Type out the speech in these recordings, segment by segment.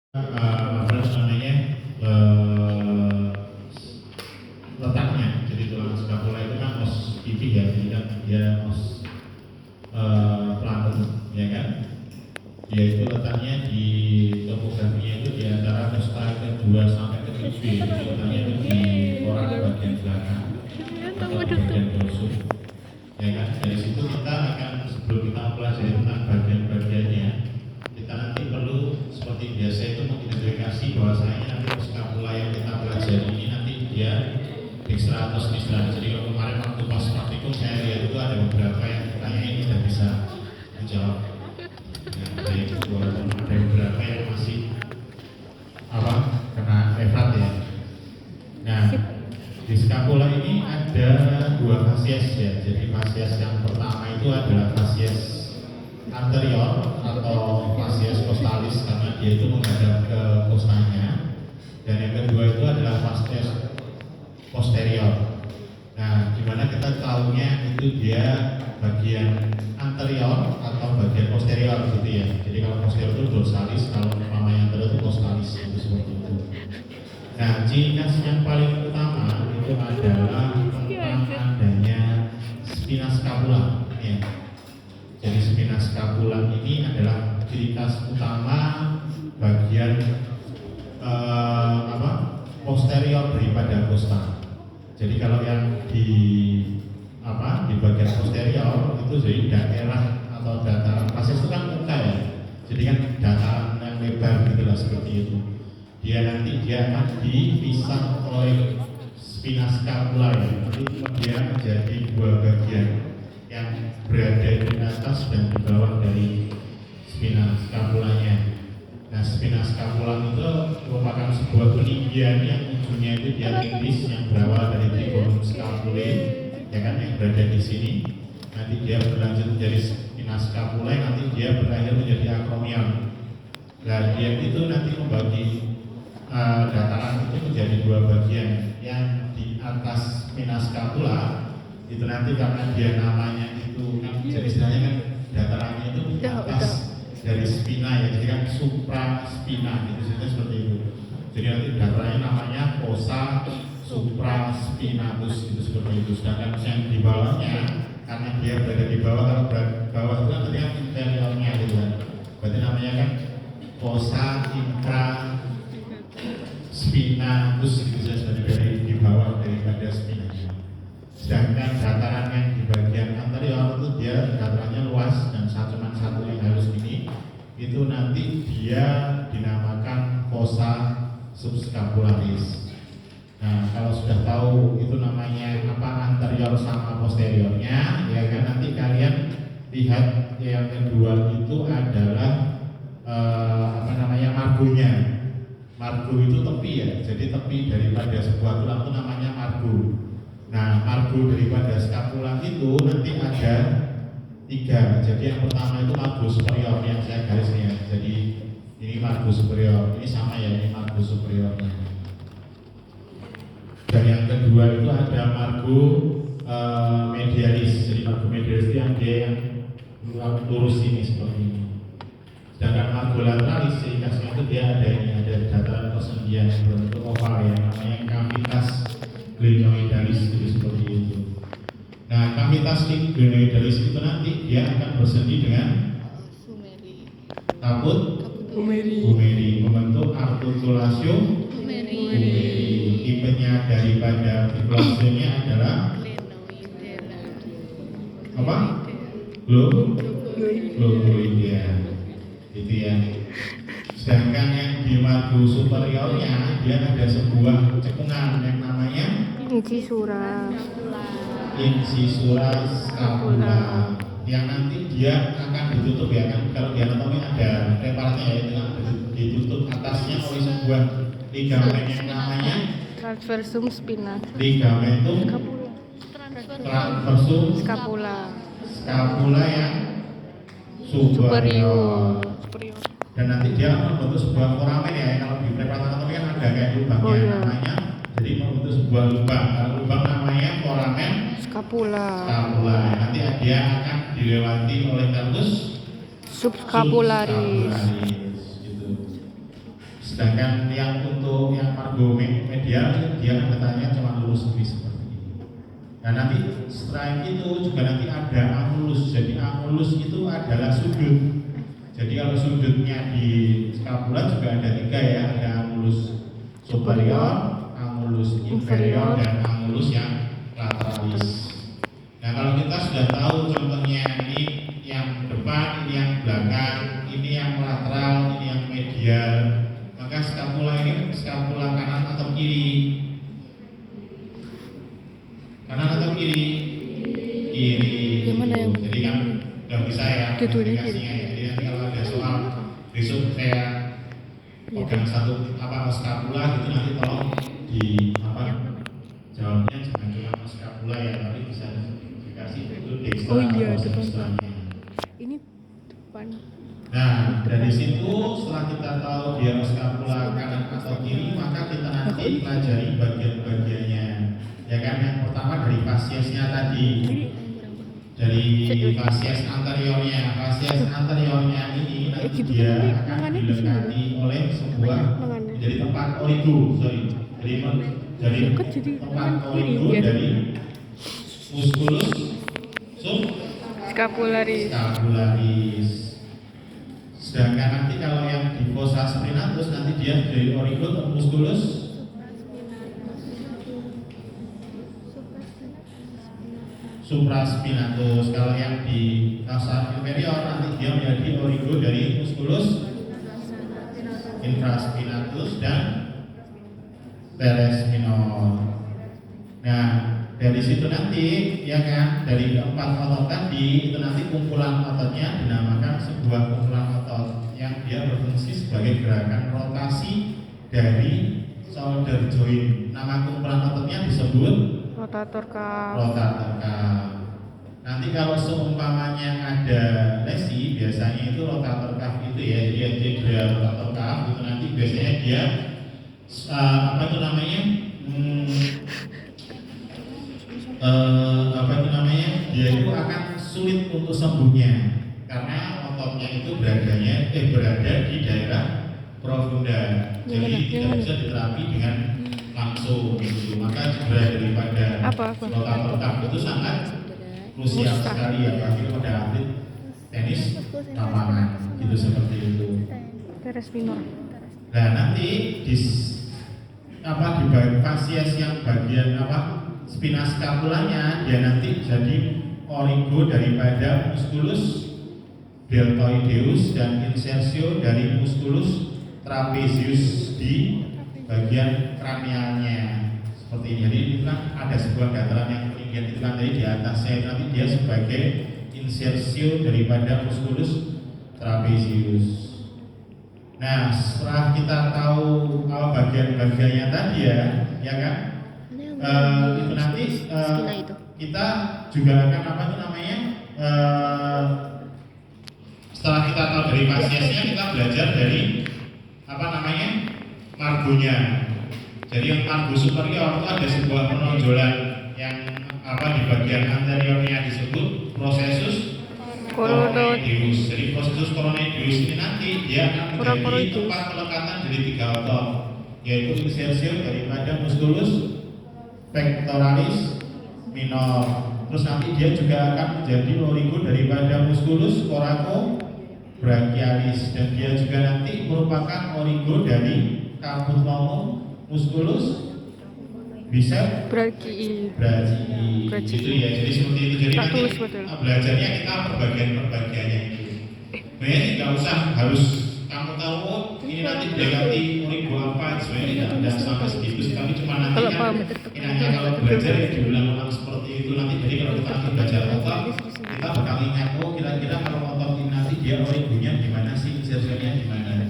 apa namanya eh, letaknya. Jadi tulang skapula itu kan os pipih ya, jadi kan dia os plantar, ya kan? Dia itu letaknya di topografinya itu di antara costa kedua sampai ke B. Jadi letaknya itu di korak bagian belakang atau bagian dorsum, ya kan? Dari situ kita akan, sebelum kita mempelajari tentang bagian-bagiannya, kita nanti perlu seperti biasa itu mengidentifikasi bahwasanya nanti skapula yang kita pelajari ini nanti dia ekstra atau mistra. Jadi kalau kemarin waktu pas praktikum saya lihat itu ada beberapa yang tanya ini tidak bisa menjawab. Nah, ada beberapa yang masih kena efrat ya. Nah, di skapula ini ada dua fasies ya. Jadi fasies yang pertama itu adalah fasies anterior atau fasies costalis karena dia itu menghadap ke costanya, dan yang kedua itu adalah fasies posterior. Nah, gimana kita tahunya itu dia bagian anterior atau bagian posterior gitu ya. Jadi kalau posterior itu dorsalis, kalau namanya anterior itu costalis, itu seperti itu. Nah, ciri khas yang paling utama itu adalah tentang adanya spina scapula ya. Jadi spina scapula ini adalah ciri khas utama bagian posterior daripada costa. Jadi kalau yang di bagian posterior itu jadi daerah atau dataran fasies itu kan muka ya. Jadi kan dataran yang lebar gitulah seperti itu. Dia akan dipisah oleh spina scapula ya. Nanti dia menjadi dua bagian yang berada di atas dan di bawah dari spina scapulanya. Nah, spina scapula itu merupakan sebuah peninggian yang ujungnya itu diakitis yang berawal dari trigonum scapulae, ya kan, yang berada di sini. Nanti dia berlanjut menjadi spina scapula yang nanti dia berakhir menjadi acromion. Nah, dia itu nanti membagi dataran itu menjadi dua bagian. Yang di atas spina scapula itu nanti karena dia namanya itu kan, jadi istilahnya kan datarannya itu di atas dari spina ya, jadi kan supra spina gitu, seperti itu. Jadi nanti datarannya namanya fossa supra spinatus gitu, seperti itu. Sedangkan yang di bawahnya karena dia berada di bawah, kalau bawah itu kan tadi interiornya gitu kan, berarti namanya kan fossa infra spinatus gitu, jadi dari di bawah daripada spinanya. Sedangkan dataran yang di bagian anterior itu dia datarannya luas dan cuma satu yang halus ini, itu nanti dia dinamakan fossa subscapularis. Nah, kalau sudah tahu itu namanya apa anterior sama posteriornya, ya kan, nanti kalian lihat yang kedua itu adalah margonya. Margo itu tepi ya, jadi tepi daripada sebuah tulang itu namanya margo. Nah, margo daripada skapula itu nanti ada tiga. Jadi yang pertama itu margo superior yang saya garis nih ya. Jadi ini margo superior, ini sama ya, ini margo superiornya. Dan yang kedua itu ada margo medialis. Jadi margo medialis itu yang dia yang lurus ini seperti ini. Sedangkan margo lateralis ciri khasnya itu dia ada dataran persendian yang berbentuk oval yang namanya cavitas glenoidalis itu seperti itu. Nah, cavitas glenoidalis itu nanti dia akan bersendi dengan kabut humeri membentuk articulation humeri. Tipenya daripada articulasinya adalah apa? Globoidea. Itu ya. Sedangkan yang di margo superiornya dia ada sebuah cekungan yang namanya incisura scapula, yang nanti dia akan ditutup ya kan. Kalau di anatomi ada reparnya ya, itu kan ditutup atasnya oleh sebuah ligamen yang namanya transversum spinatus. Ligamentum transversum Scapula yang superior. Dan nanti dia membentuk sebuah foramen ya. Kalau di preparat anatomi kan ada kayak lubangnya namanya. Jadi membentuk sebuah lubang. Kalau lubang namanya foramen scapula. Nanti dia akan dilewati oleh nervus Subscapularis. Gitu. Sedangkan yang untuk yang margo medial dia katanya cuma lurus seperti ini. Nah nanti setelah itu juga nanti ada angulus. Jadi angulus itu adalah sudut. Jadi kalau sudutnya di skapula juga ada 3 ya, ada angulus superior, angulus inferior, dan angulus yang lateralis. Nah kalau kita sudah tahu contohnya ini yang depan, ini yang belakang, ini yang lateral, ini yang medial, maka skapula ini skapula kanan atau kiri? Kanan atau kiri? Kiri. Yang mana yang? Jadi kan nggak bisa ya Dua-duanya aplikasinya ya. Jadi nanti kalau ada soal besok saya pegang satu skapula gitu, nanti tolong di jawabnya jangan cuma skapula ya, tapi bisa dikasih itu dextra Oh iya, atau depan. setelahnya. Ini depan. Nah dari situ setelah kita tahu dia skapula kanan atau kiri, maka kita nanti pelajari bagian-bagiannya ya kan. Yang pertama dari fasiesnya tadi, dari fasies anteriornya. Fasies anteriornya ini nanti gitu dia kan, akan mangannya di sini. dilekati oleh sebuah Mangannya. jadi tempat origo, jadi Dekat jadi tempat kanan kiri, origo ya. dari musculus Scapularis. scapularis. Sedangkan nanti kalau yang di fossa spinatus nanti dia dari origo atau musculus supraspinatus. Kalau yang di fossa inferior nanti dia menjadi origo dari musculus infraspinatus dan teres minor. Nah dari situ nanti ya kan, dari 4 otot tadi itu nanti kumpulan ototnya dinamakan sebuah kumpulan otot yang dia berfungsi sebagai gerakan rotasi dari shoulder joint. Nama kumpulan ototnya disebut Rotator cuff. rotator cuff. Nanti kalau seumpamanya ada lesi, biasanya itu rotator cuff itu ya, dia cedera rotator cuff itu nanti biasanya dia apa itu namanya? Dia itu akan sulit untuk sembuhnya karena ototnya itu berada di daerah profunda, jadi tidak bisa diterapi dengan langsung gitu. Maka cedera daripada rotator cuff itu sangat krusial sekali ya, bagi pada atlet tenis lapangan gitu, seperti itu. Teres minor. Nah nanti di fasies yang bagian spina scapulanya dia nanti jadi origo daripada musculus deltoideus dan insersio dari musculus trapezius di bagian kranialnya seperti ini. Jadi itu kan ada sebuah dataran yang ketinggian itu kan tadi di atasnya, nanti dia sebagai insersio daripada musculus trapezius. Nah setelah kita tahu bagian-bagiannya tadi ya kan, itu nanti kita juga akan setelah kita tahu dari fasiesnya, kita belajar dari margonya. Jadi yang margo superior itu ada sebuah penonjolan yang di bagian anteriornya disebut prosesus coronoideus. Jadi prosesus coronoideus ini nanti dia akan menjadi tempat pelekatan dari 3 otot, yaitu insersio daripada musculus pectoralis minor. Terus nanti dia juga akan menjadi origo daripada musculus coracobrachialis, dan dia juga nanti merupakan origo dari kabut lomong musculus bicep brachii gitu ya. Jadi seperti itu. Jadi nanti belajarnya kita perbagiannya itu. Sebenarnya nggak usah harus kamu tahu ini nanti berarti origo apa, sebenarnya tidak sampai segitu sih, tapi cuma nanti kan ini hanya kalau belajar ya diulang-ulang seperti itu nanti. Jadi kalau kita nanti belajar otot, kita bakal ingat kira-kira kalau otot ini nanti dia origonya gimana sih, insersionya gimana.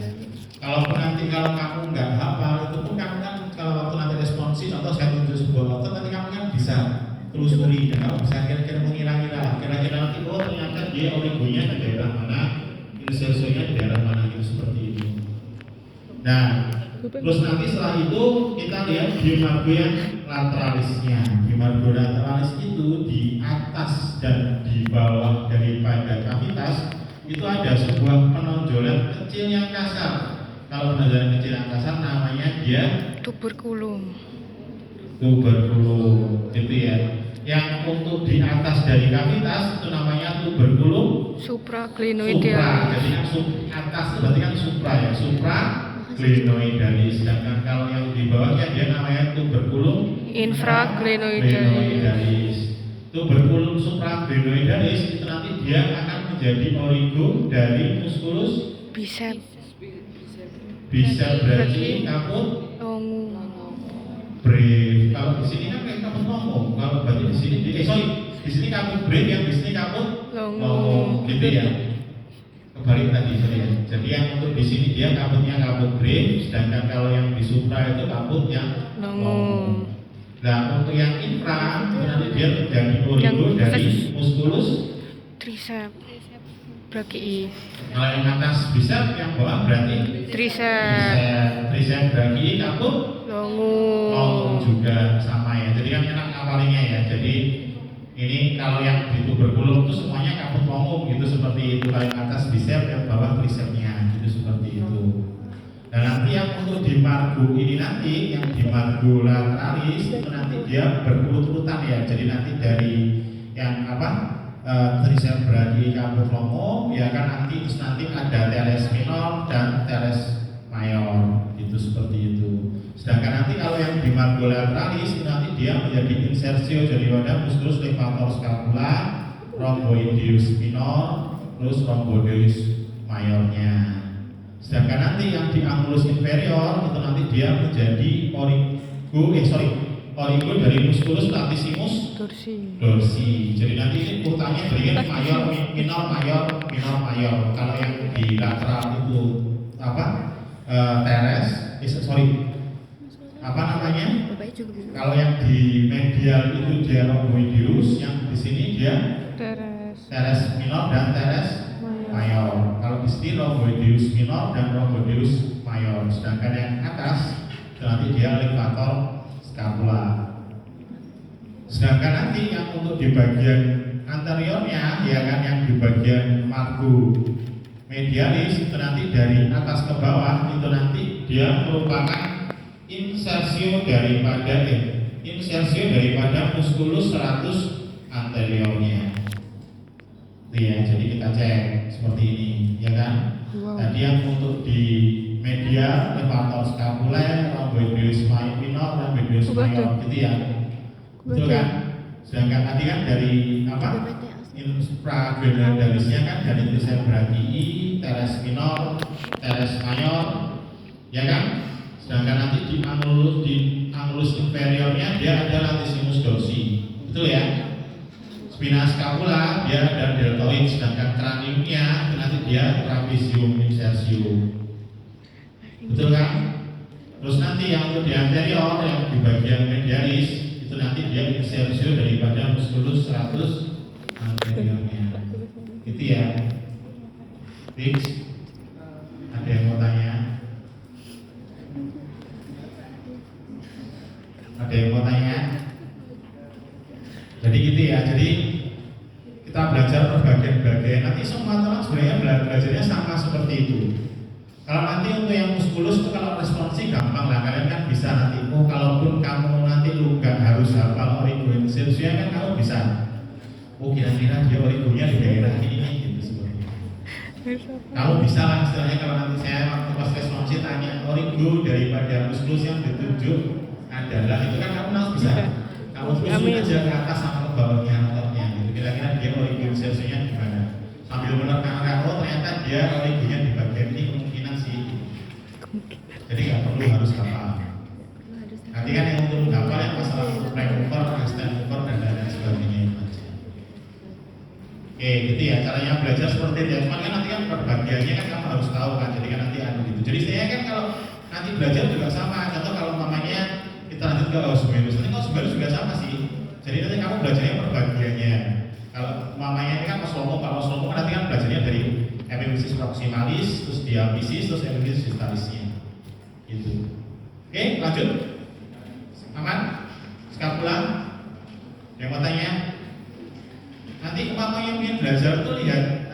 Kalaupun nanti kalau kamu nggak hafal itu pun kamu kan kalau waktu nanti responsif atau saya tunjuk sebuah otot, nanti kamu kan bisa telusuri dan kamu bisa kira-kira mengira-ngira kira-kira nanti ternyata dia origonya di daerah mana, insersionya di daerah mana gitu, seperti itu. Nah terus nanti setelah itu kita lihat bimargo yang lateralisnya. Bimargo lateralis itu di atas dan di bawah daripada kavitas itu ada sebuah penonjolan kecil yang kasar. Kalau pendengaran kecil atasan namanya dia tuberkulum. tuberkulum, gitu ya. Yang untuk di atas dari kavitas itu namanya tuberkulum Supraglenoidal. Jadi yang atas itu berarti kan supra ya, supraglenoidalis. Sedangkan kalau yang di bawahnya dia namanya tuberkulum Infraglenoidalis. Tuberkulum supraglenoidalis itu nanti dia akan menjadi origo dari muskulus Bicep. brachii caput Longu. breve. Kalau di sini kan kayak caput longu. Kalau berarti di sini di sini caput breve, yang di sini caput longu, gitu ya. Kebalik tadi sorry ya. Jadi yang untuk di sini dia caputnya caput breve, sedangkan kalau yang di supra itu caput yang longu. Nah untuk yang infra itu nanti dia menjadi origo dari muskulus Tricep brachii. Kalau yang atas bicep, yang bawah berarti Tricep brachii caput longu. juga sama ya. Jadi kan enak ngapalinya ya. Jadi ini kalau yang di tuberkulum itu semuanya caput longu gitu, seperti itu. Kalau yang atas bicep, yang bawah tricepnya gitu, seperti itu. Dan nanti yang untuk di margo ini nanti, yang di margo lateralis itu nanti dia berurut-urutan ya. Jadi nanti dari yang tricep brachii caput longu ya kan, nanti terus nanti ada teres minor dan teres mayor itu, seperti itu. Sedangkan nanti kalau yang di margo lateralis itu nanti dia menjadi insersio dari wadah musculus levator scapula, rhomboideus minor, terus rhomboideus mayornya. Sedangkan nanti yang di angulus inferior itu nanti dia menjadi origo dari musculus latissimus dorsi. Jadi nanti ini urutannya berikan mayor, minor, mayor, minor, mayor. Kalau yang di lateral itu teres, kalau yang di medial itu dia rhomboideus, yang di sini dia teres minor dan teres mayor. Kalau di sini rhomboideus minor dan rhomboideus mayor. Sedangkan yang atas itu nanti dia levator scapula. Sedangkan nanti yang untuk di bagian anteriornya ya kan, yang di bagian margo medialis itu nanti dari atas ke bawah itu nanti dia merupakan insersio daripada musculus serratus anteriornya. Ya, jadi kita cek seperti ini, ya kan? Wow. Tadi yang untuk di medial levator scapular, rhomboideus minor, rhomboideus mayor, gitu ya. Betul kan? Sedangkan tadi kan dari infraglenoidalisnya kan dari tricep brachii, teres minor, teres mayor, ya kan? Sedangkan nanti di angulus inferiornya dia ada latissimus dorsi, betul ya? Spina scapula dia ada deltoid, sedangkan craniumnya nanti dia trapezium insersium, betul kan? Terus nanti yang untuk di anterior, yang di bagian medialis itu nanti dia insersio daripada musculus serratus anteriornya, gitu ya. Fix? Ada yang mau tanya? Ada yang mau tanya? Jadi gitu ya. Jadi kita belajar per bagian-bagian. Nanti semua teman sebenarnya belajarnya sama seperti itu. Kalau nanti untuk yang muskulus itu kalau responsi gampang lah, kalian kan bisa nanti. Kalaupun kamu nanti lu gak harus hafal origo insersio kan kamu bisa. Kira-kira dia origonya di daerah ini gitu seperti itu. Kamu bisa lah istilahnya, kalau nanti saya waktu pas responsi tanya origo daripada muskulus yang ditunjuk adalah, itu kan kamu harus bisa. Kamu terus aja ke atas sama ke bawahnya ototnya gitu. Kira-kira dia origo insersionya di mana? Sambil menerka-nerka, ternyata dia origonya di bagian ini, kemungkinan sih. Jadi nggak perlu harus hafal. Nanti kan yang untuk menghafal yang masalah premover, extend-over dan lain sebagainya itu aja. Oke, gitu ya. Caranya belajar seperti itu. Cuman kan nanti kan perbagiannya kan kamu harus tahu kan. Jadi kan nanti ada gitu. Jadi saya kan kalau nanti belajar juga sama. Contoh kalau mamanya kita lanjut ke osmoilus, nanti osmoilus juga sama sih. Jadi nanti kamu belajarnya perbagiannya. Kalau mamanya ini kan oslomo, kalau oslomo nanti kan belajarnya dari epiphysis proximalis, terus diaphysis, terus epiphysis distalisnya. Gitu. Oke, lanjut. Aman? Scapula? Yang mau tanya? Nanti mamanya ingin belajar tuh lihat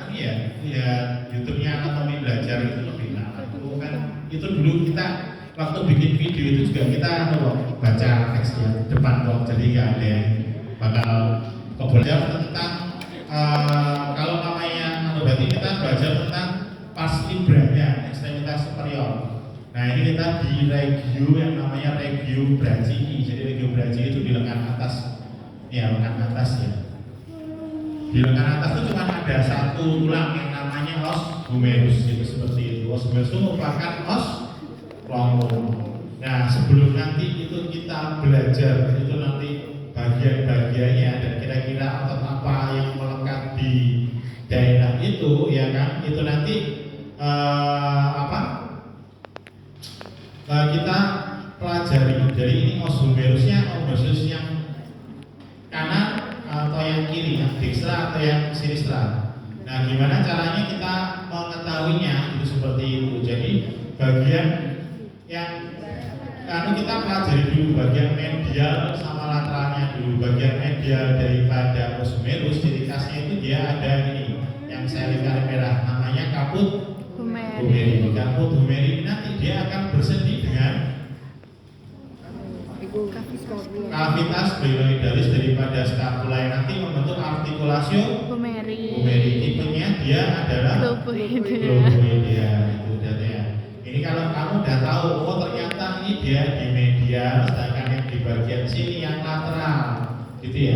YouTube-nya anatomi belajar itu lebih enak. Oh, kan itu dulu kita waktu bikin video itu juga kita baca teksnya depan kok, jadi nggak ada yang bakal belajar tentang kalau namanya berarti kita belajar tentang pars libranya ekstremitas superior. Nah ini kita di regio yang namanya regio brachii. Jadi regio brachii itu di lengan atas, ya lengan atas ya. Di lengan atas itu cuma ada satu tulang yang namanya os humerus, itu seperti itu. Os humerus itu merupakan os longung. Nah sebelum nanti itu kita belajar itu nanti bagian-bagiannya dan kira-kira otot apa yang melekat di daerah itu, ya kan? Itu nanti kita pelajari. Jadi ini os humerusnya, os yang kanan atau yang kiri, yang dekstra atau yang sinistra. Nah, gimana caranya kita mengetahuinya? Itu seperti itu. Jadi bagian yang kita pelajari dulu bagian medial sama lateralnya dulu. Bagian medial daripada os humerus, ciri khasnya itu dia ada ini yang saya lihat merah, namanya kaput humeri. Kaput humeri nanti dia akan bersendi dengan kavitas glenoidalis daripada scapula yang nanti membentuk artikulasio humeri. Tipenya dia adalah globoidea. Itu ya. Ini kalau kamu udah tahu, oh ternyata ini dia di medial, sedangkan yang di bagian sini yang lateral, gitu ya.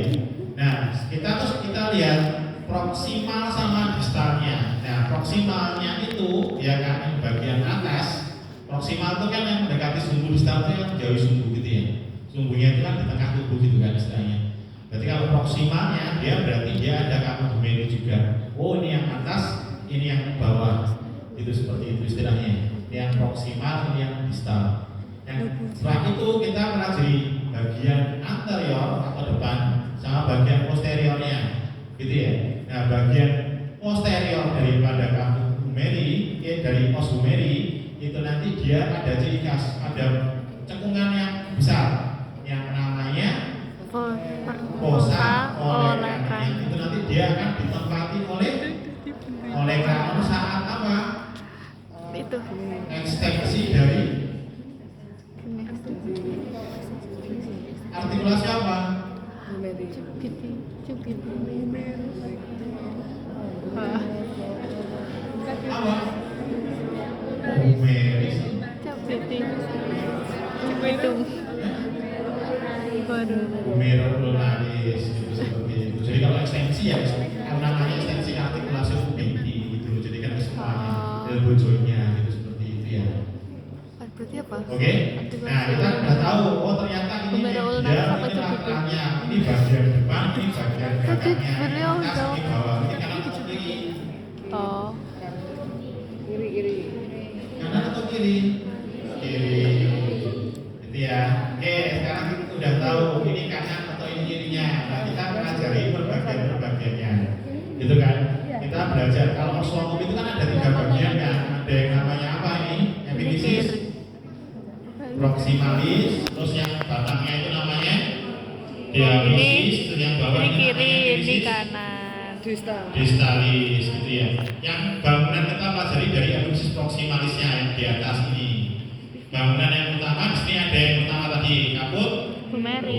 Nah, kita lihat proksimal sama distalnya. Nah, proksimalnya itu ya kan yang bagian atas. Proksimal itu kan yang mendekati sumbu, distal itu yang jauh sumbu gitu ya. Sumbunya itu kan di tengah tubuh gitu kan istilahnya. Berarti kalau proksimalnya dia berarti dia ada kaput humeri juga. Oh ini yang atas, ini yang bawah. Itu seperti itu istilahnya. Ini yang proksimal, ini yang distal. Setelah itu kita pelajari bagian anterior atau depan sama bagian posteriornya, gitu ya. Nah bagian posterior daripada kaput humeri, dari os humeri itu nanti dia ada ciri khas, ada cekungan yang besar yang namanya fossa olecranon. Itu nanti dia akan ditempati oleh kranon saat apa? Itu Ekstensi dari artikulasi apa? Apa? Humeris. Humerolaris gitu, seperti itu. Jadi kalau ekstensi ya namanya ekstensi artikulasi humeri gitu. Jadi kan semuanya elbow joint-nya gitu seperti itu ya. berarti apa? Oke. Nah kita sudah tahu. Oh ternyata ini dia, ini latarnya, ini bagian depan, ini bagian belakangnya, ini atas, ini bawah, ini kanan atau kiri? Oh. Kiri. Kanan atau kiri? Kiri. Gitu ya. Oke, sekarang kita sudah tahu ini kanan atau ini kirinya. Nah kita pelajari perbagian-perbagiannya. Gitu kan? Kita belajar kalau os longung itu kan ada 3 bagian kan. Ada yang namanya apa ini? Epifisis, proximalis, terus yang batangnya itu namanya diaphysis, terus yang bawahnya Kiri, namanya ini epiphysis kanan. distalis gitu ya. Yang bangunan kita pelajari dari epiphysis proximalisnya yang di atas ini. Bangunan yang utama di sini ada yang utama tadi kaput humeri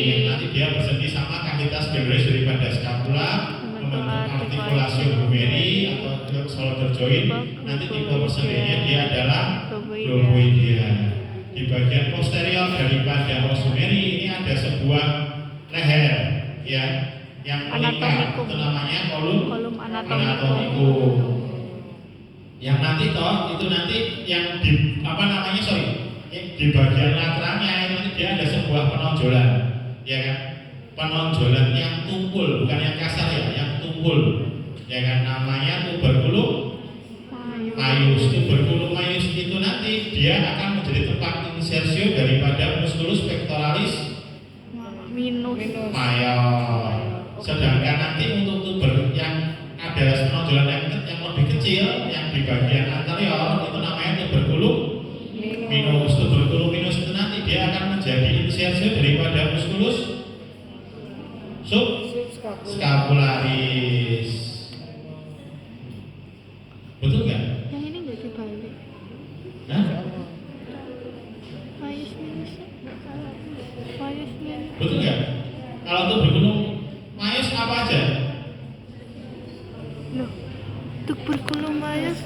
yang nanti dia bersendi sama kavitas glenoidalis daripada scapula membentuk artikulasi humeri atau shoulder joint. Nanti tipe persendinya dia adalah globoidea. Di bagian posterior daripada os humeri ini ada sebuah leher ya yang melingkar, itu namanya kolum anatomicum. Yang nanti itu nanti yang di di bagian lateralnya itu nanti dia ada sebuah penonjolan, ya kan? Penonjolan yang tumpul, bukan yang kasar ya, yang tumpul, ya kan? Namanya tuberculum maius. Tuberculum maius itu nanti dia akan menjadi tempat insertion daripada musculus pectoralis major. Sedangkan nanti untuk tuber yang ada penonjolan yang lebih kecil yang di bagian anterior itu namanya tuberculum minus. Tuberculum minus itu nanti dia akan menjadi insertion daripada musculus subscapularis. Betul nggak? Yang ini nggak dibalik. Mayus minus. Mayus minus. Betul nggak? Kalau untuk bergunung Mayus apa aja? Loh, untuk bergulung mayus,